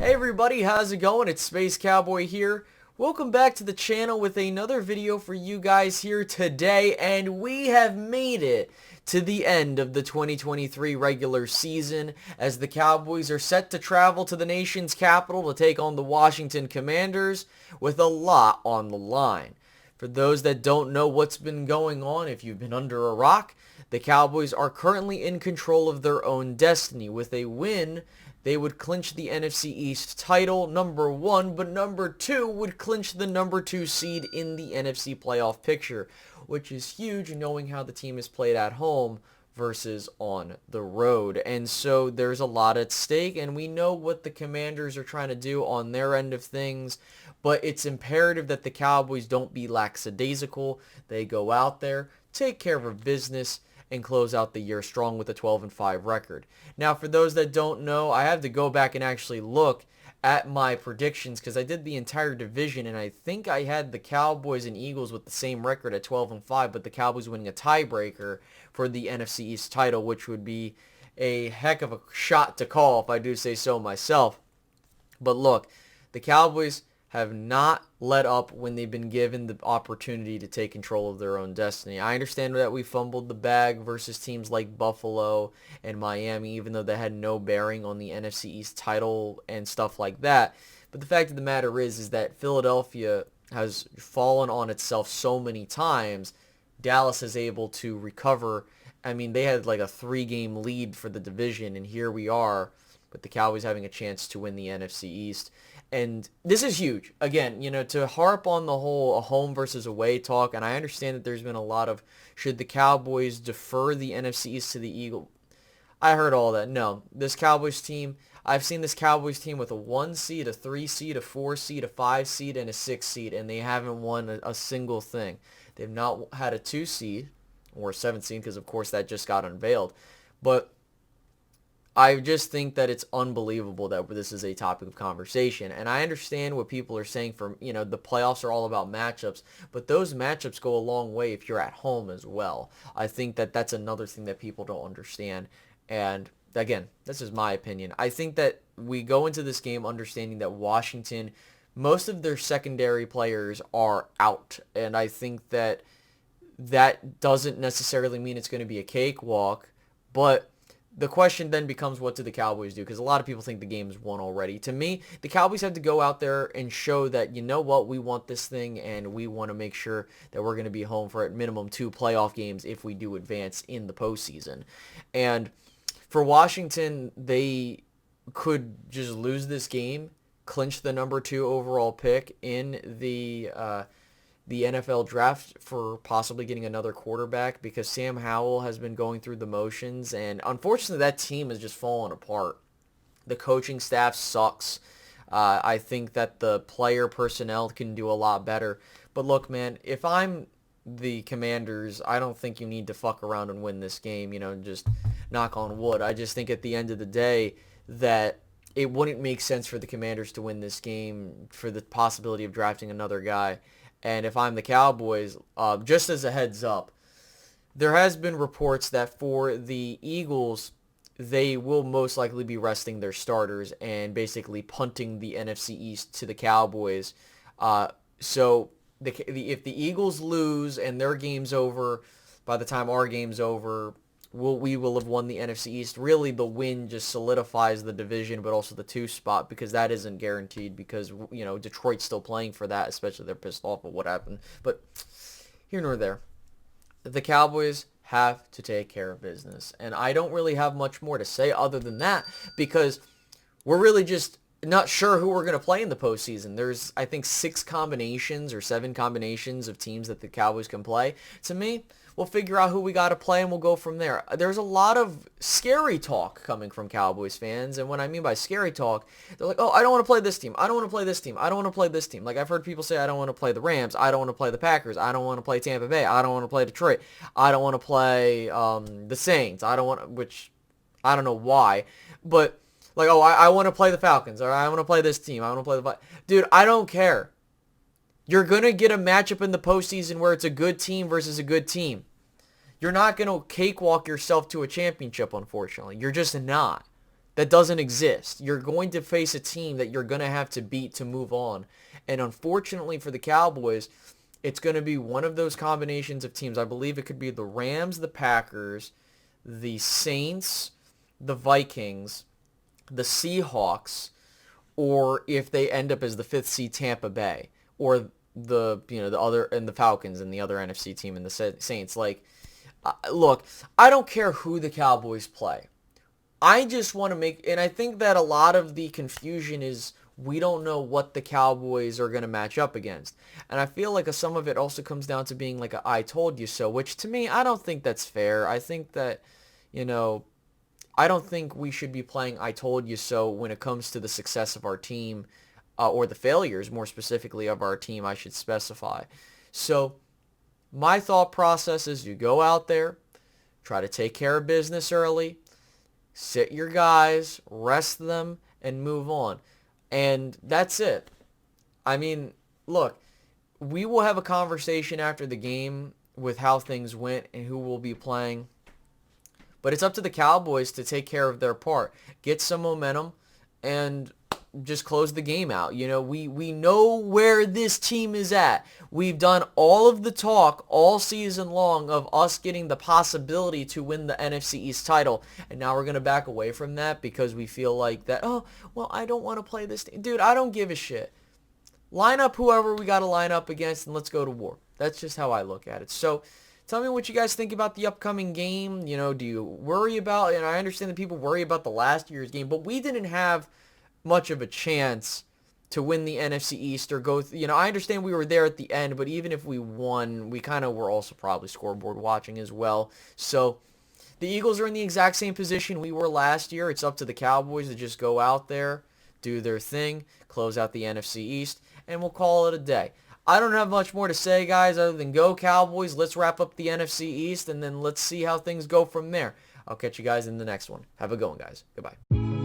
Hey everybody, how's it going? It's Space Cowboy here. Welcome back to the channel with another video for you guys here today, and we have made it to the end of the 2023 regular season as the Cowboys are set to travel to the nation's capital to take on the Washington Commanders with a lot on the line. For those that don't know what's been going on, if you've been under a rock, the Cowboys are currently in control of their own destiny. With a win, they would clinch the NFC East title, number one, but number two would clinch the number two seed in the NFC playoff picture, which is huge knowing how the team is played at home versus on the road. And so there's a lot at stake, and we know what the Commanders are trying to do on their end of things, but it's imperative that the Cowboys don't be lackadaisical. They go out there, take care of business, and close out the year strong with a 12-5 record. Now, for those that don't know, I have to go back and actually look at my predictions because I did the entire division, and I think I had the Cowboys and Eagles with the same record at 12-5, but the Cowboys winning a tiebreaker for the NFC East title, which would be a heck of a shot to call if I do say so myself. But look, the Cowboys have not let up when they've been given the opportunity to take control of their own destiny. I understand that we fumbled the bag versus teams like Buffalo and Miami, even though they had no bearing on the NFC East title and stuff like that. But the fact of the matter is that Philadelphia has fallen on itself so many times. Dallas is able to recover. I mean, they had like a 3-game lead for the division, and here we are with the Cowboys having a chance to win the NFC East. And this is huge. Again, to harp on the whole a home versus away talk, and I understand that there's been a lot of, should the Cowboys defer the NFC East to the Eagles? I heard all that. No. This Cowboys team, I've seen this Cowboys team with a 1 seed, a 3 seed, a 4 seed, a 5 seed, and a 6 seed, and they haven't won a single thing. They've not had a 2 seed or a 7 seed because, of course, that just got unveiled. But I just think that it's unbelievable that this is a topic of conversation. And I understand what people are saying the playoffs are all about matchups, but those matchups go a long way if you're at home as well. I think that that's another thing that people don't understand. And again, this is my opinion. I think that we go into this game understanding that Washington, most of their secondary players are out. And I think that that doesn't necessarily mean it's going to be a cakewalk, but the question then becomes, what do the Cowboys do? Because a lot of people think the game is won already. To me, the Cowboys have to go out there and show that, you know what, we want this thing, and we want to make sure that we're going to be home for at minimum 2 playoff games if we do advance in the postseason. And for Washington, they could just lose this game, clinch the number 2 overall pick in the NFL draft for possibly getting another quarterback, because Sam Howell has been going through the motions, and unfortunately that team has just fallen apart. The coaching staff sucks. I think that the player personnel can do a lot better. But look, man, if I'm the Commanders, I don't think you need to fuck around and win this game, just knock on wood. I just think at the end of the day that it wouldn't make sense for the Commanders to win this game for the possibility of drafting another guy. And if I'm the Cowboys, just as a heads up, there has been reports that for the Eagles, they will most likely be resting their starters and basically punting the NFC East to the Cowboys. So if the Eagles lose and their game's over, by the time our game's over, we will have won the NFC East. Really, the win just solidifies the division, but also the 2 spot, because that isn't guaranteed because, Detroit's still playing for that, especially they're pissed off at what happened. But here nor there. The Cowboys have to take care of business. And I don't really have much more to say other than that, because we're really just not sure who we're going to play in the postseason. There's, I think, 6 combinations or 7 combinations of teams that the Cowboys can play. To me, we'll figure out who we got to play, and we'll go from there. There's a lot of scary talk coming from Cowboys fans, and what I mean by scary talk, they're like, oh, I don't want to play this team. I don't want to play this team. I don't want to play this team. Like, I've heard people say, I don't want to play the Rams. I don't want to play the Packers. I don't want to play Tampa Bay. I don't want to play Detroit. I don't want to play the Saints. I don't want to, which I don't know why, but like, oh, I want to play the Falcons, or I want to play this team. I want to play the... Dude, I don't care. You're going to get a matchup in the postseason where it's a good team versus a good team. You're not going to cakewalk yourself to a championship, unfortunately. You're just not. That doesn't exist. You're going to face a team that you're going to have to beat to move on. And unfortunately for the Cowboys, it's going to be one of those combinations of teams. I believe it could be the Rams, the Packers, the Saints, the Vikings, the Seahawks, or if they end up as the 5th seed Tampa Bay, or the other, and the Falcons and the other NFC team and the Saints. Like, look, I don't care who the Cowboys play. I just want to make, and I think that a lot of the confusion is we don't know what the Cowboys are going to match up against. And I feel like some of it also comes down to being like a I told you so, which to me, I don't think that's fair. I think that, I don't think we should be playing I told you so when it comes to the success of our team, or the failures, more specifically, of our team, I should specify. So my thought process is you go out there, try to take care of business early, sit your guys, rest them, and move on. And that's it. I mean, look, we will have a conversation after the game with how things went and who will be playing. But it's up to the Cowboys to take care of their part. Get some momentum and just close the game out. We know where this team is at. We've done all of the talk all season long of us getting the possibility to win the NFC East title, and now we're going to back away from that because we feel like that, oh, well, I don't want to play this team. Dude, I don't give a shit. Line up whoever we got to line up against, and let's go to war. That's just how I look at it. So tell me what you guys think about the upcoming game. Do you worry about, and I understand that people worry about the last year's game, but we didn't have much of a chance to win the NFC East or go, I understand we were there at the end, but even if we won, we kind of were also probably scoreboard watching as well. So the Eagles are in the exact same position we were last year. It's up to the Cowboys to just go out there, do their thing, close out the NFC East, and we'll call it a day. I don't have much more to say, guys, other than go Cowboys. Let's wrap up the NFC East, and then let's see how things go from there. I'll catch you guys in the next one. Have a good one, guys. Goodbye.